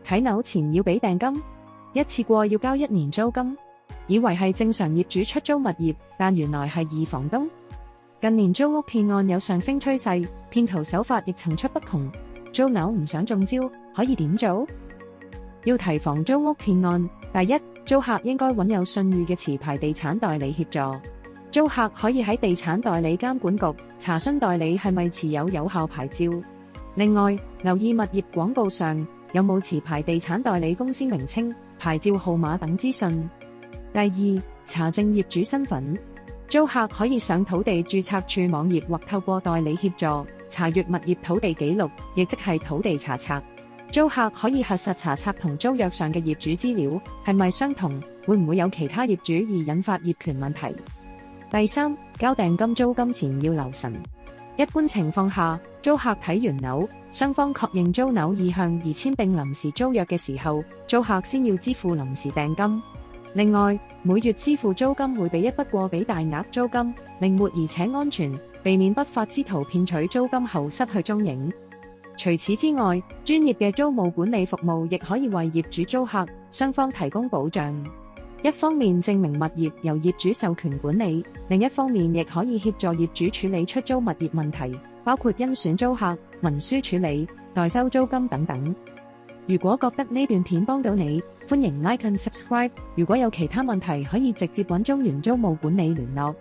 睇樓前要俾訂金，一次過要交1年租金，以為係正常業主出租物業，但原來係二房東。近年租屋騙案有上升趨勢，騙徒手法亦層出不窮。租樓唔想中招，可以點做？要提防租屋騙案，第一，租客應該揾有信譽嘅持牌地產代理協助。租客可以喺地產代理監管局查詢代理係咪持有有效牌照。另外，留意物業廣告上有冇持牌地產代理公司名稱、牌照號碼等資訊。第二，查證業主身份。租客可以上土地註冊處網頁或透過代理協助查閱物業土地記錄，亦即係土地查冊。租客可以核實查冊同租約上嘅業主資料係咪相同，會唔會有其他業主而引發業權問題。第三，交訂金租金前要留神。一般情況下，租客睇完樓，雙方確認租樓意向而簽訂臨時租約嘅時候，租客先要支付臨時訂金。另外，每月支付租金會比一筆過俾大額租金，靈活而且安全，避免不法之徒騙取租金後失去蹤影。除此之外，專業嘅租務管理服務亦可以為業主租客雙方提供保障。一方面證明物業由業主授權管理，另一方面亦可以協助業主處理出租物業問題，包括甄選租客、文書處理、代收租金等等。如果覺得呢段片幫到你，歡迎 like and subscribe。如果有其他問題，可以直接揾中原租務管理聯絡。